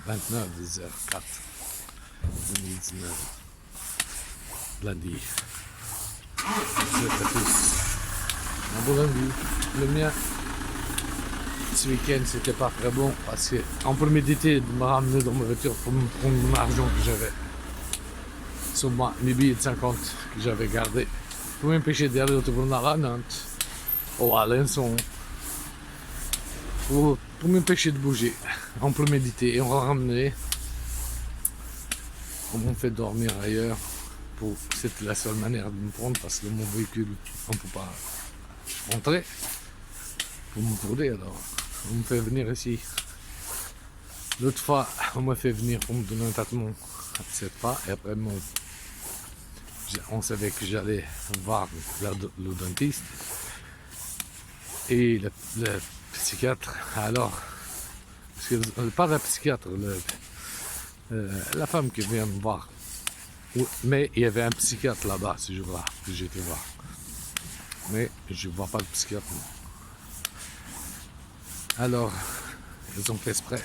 29 10h04 2019 lundi. Je souhaite à tous un bon lundi. Le mien ce week-end c'était pas très bon parce qu'en prémédité de me ramener dans ma voiture pour me prendre mon argent que j'avais sur moi, mes billets de 50 que j'avais gardés pour m'empêcher d'aller au tribunal à Nantes ou à Alençon pour m'empêcher de bouger. On prémédité et on l'a ramené. On m'a fait dormir ailleurs. C'était la seule manière de me prendre parce que mon véhicule, on ne peut pas rentrer. Pour me prouver alors. On me fait venir ici. L'autre fois, on m'a fait venir pour me donner un traitement cette fois. Et après, on savait que j'allais voir le dentiste. Et le psychiatre, alors, parce que, pas la psychiatre, la femme qui vient me voir. Mais il y avait un psychiatre là-bas ce jour-là que j'étais voir. Mais je ne vois pas le psychiatre. Alors, ils ont fait exprès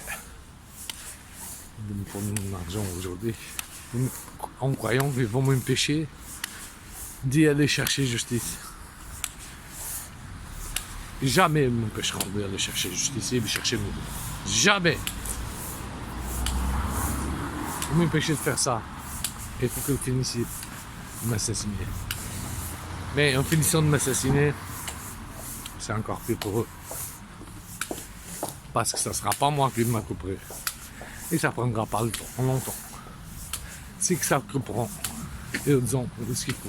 de me prendre mon argent aujourd'hui, en croyant qu'ils vont m'empêcher d'y aller chercher justice. Jamais ils m'empêcheront d'aller chercher justice et de chercher mon dos. Jamais. Ils m'empêcher de faire ça. Il faut qu'ils finissent de m'assassiner. Mais en finissant de m'assassiner, c'est encore pire pour eux. Parce que ça ne sera pas moi qui m'occuperai. Et ça ne prendra pas longtemps. C'est que ça couperont. Et ils ont ce qu'il faut.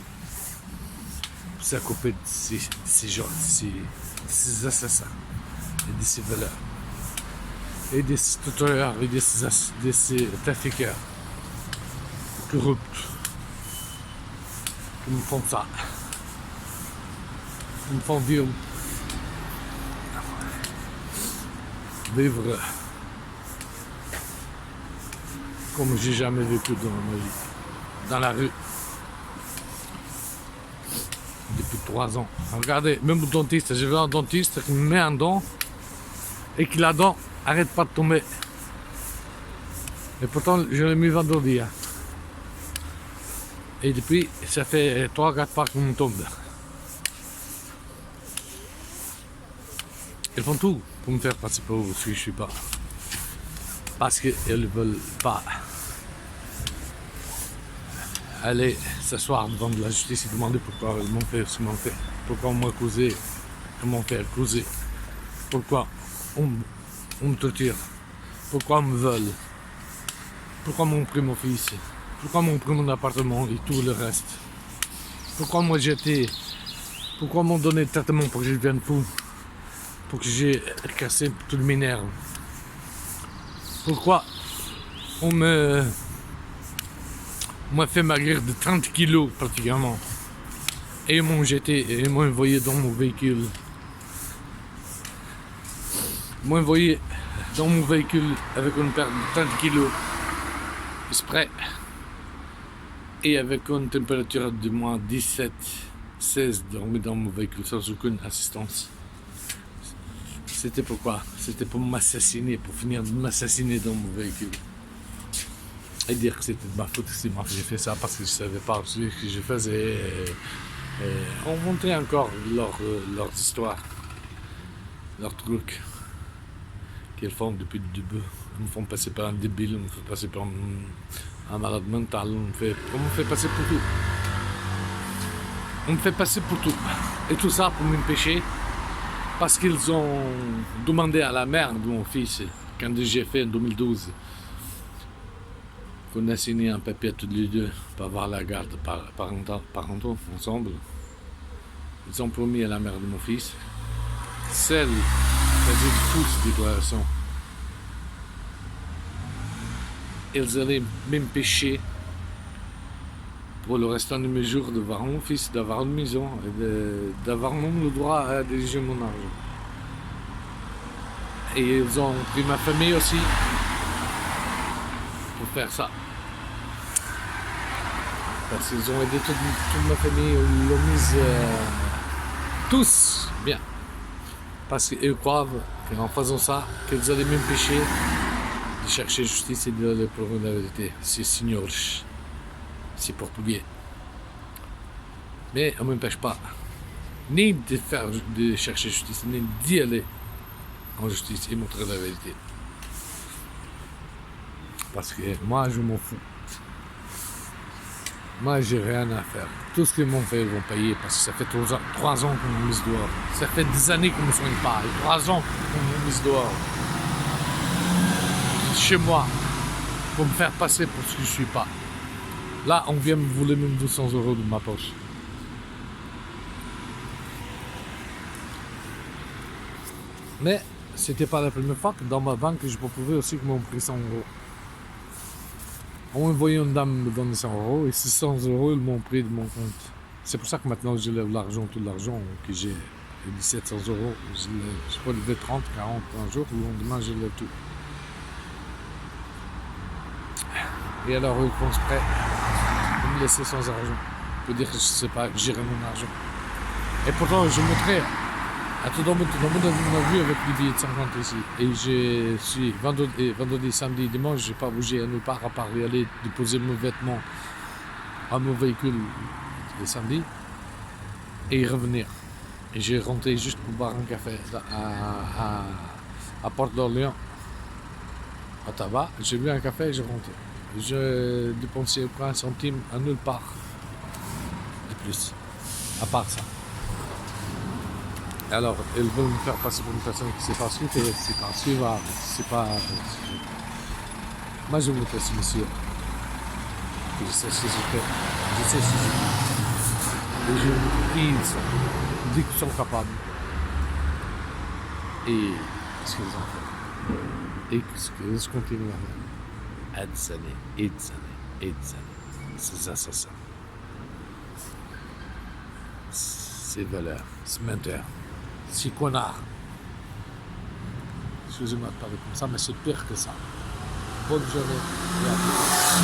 S'occuper de ces gens, ces assassins, et de ces voleurs, et des tueurs, et de ces trafiqueurs corrupts qui me font ça, qui me font vivre comme j'ai jamais vécu dans ma vie, dans la rue, depuis 3 ans. Regardez, même au dentiste, j'ai vu un dentiste qui me met un dent et qui la dent arrête pas de tomber. Et pourtant, je l'ai mis vendredi. Hein. Et depuis, ça fait 3-4 fois qu'on me tombe. Ils font tout pour me faire passer pour ce que je suis pas. Parce qu'ils ne veulent pas aller s'asseoir devant de la justice et demander pourquoi ils m'ont fait ce qu'ils m'ont fait. Pourquoi on m'a accusé, ils m'ont fait accuser. Pourquoi on me torture. Pourquoi on me vole. Pourquoi m'ont pris mon fils. Pourquoi m'ont pris mon appartement et tout le reste. Pourquoi m'ont jeté. Pourquoi m'ont donné le traitement pour que je devienne fou. Pour que j'ai cassé tous mes nerfs. Pourquoi on m'a fait maigrir de 30 kilos pratiquement. Et ils m'ont jeté et ils m'ont envoyé dans mon véhicule. Ils m'ont envoyé dans mon véhicule avec une perte de 30 kilos. Exprès. Et avec une température de moins 17, 16 dormi dans mon véhicule sans aucune assistance. C'était pourquoi? C'était pour m'assassiner, pour finir de m'assassiner dans mon véhicule. Et dire que c'était de ma faute aussi, moi, que j'ai fait ça parce que je ne savais pas ce que je faisais. Et on montrait encore leur histoire, leurs trucs qu'ils font depuis le début. Ils me font passer par un débile, ils me font passer par un malade mental, on me fait passer pour tout. On me fait passer pour tout. Et tout ça pour m'empêcher. Parce qu'ils ont demandé à la mère de mon fils, quand j'ai fait en 2012, qu'on a signé un papier tous les deux pour avoir la garde parentaux ensemble. Ils ont promis à la mère de mon fils, celle qui a dit toutes ces déclarations, ils allaient m'empêcher pour le restant de mes jours de voir mon fils, d'avoir une maison et d'avoir même le droit à diriger mon argent. Et ils ont pris ma famille aussi pour faire ça. Parce qu'ils ont aidé toute ma famille, ils l'ont mise tous bien. Parce qu'ils croient qu'en faisant ça, qu'ils allaient m'empêcher de chercher justice et de pour la vérité. C'est senhores, c'est portugais. Mais on ne m'empêche pas ni de chercher justice, ni d'y aller en justice et montrer la vérité. Parce que moi, je m'en fous. Moi, j'ai rien à faire. Tout ce qu'ils m'ont fait, ils vont payer parce que ça fait 3 ans qu'on me mise dehors. Ça fait des années qu'on ne me soigne pas. Et 3 ans qu'on me mise dehors. Chez moi, pour me faire passer pour ce que je suis pas. Là, on vient me voler même 200 € de ma poche. Mais c'était pas la première fois que dans ma banque, je pouvais aussi que m'ont pris 100 €. On m'a envoyé une dame me donner 100 € et ces 100 € ils m'ont pris de mon compte. C'est pour ça que maintenant je lève l'argent, tout l'argent que j'ai, 1700 €. Je peux lever 30, 40 un jour, le lendemain je lève tout. Et alors ils pensent prêts à me laisser sans argent. Je peux dire que je sais pas gérer mon argent. Et pourtant je montrais à tout le monde a vu avec les billets de 50 ici. Et je suis vendredi, samedi, dimanche, j'ai pas bougé à nulle part à part y aller déposer mes vêtements à mon véhicule le samedi et y revenir. Et j'ai rentré juste pour boire un café à Porte d'Orléans, à Tabac. J'ai bu un café et j'ai rentré. Je dépensais pas un centime à nulle part de plus, à part ça. Alors, ils veulent me faire passer pour une personne qui ne sait pas suivre, c'est pas suivable, c'est pas... Moi, je vous laisse, monsieur. Je sais ce que je fais. Je sais ce que je fais. Et je vous dis qu'ils sont. Je dis qu'ils sont capables. Et ce qu'ils ont fait. Et ce qu'ils continuent à faire. Des années, et des années, et des années. Ces assassins. Ces voleurs, ces menteurs. 6 connards. Excusez-moi de parler comme ça, mais c'est pire que ça. Bonne journée et à plus.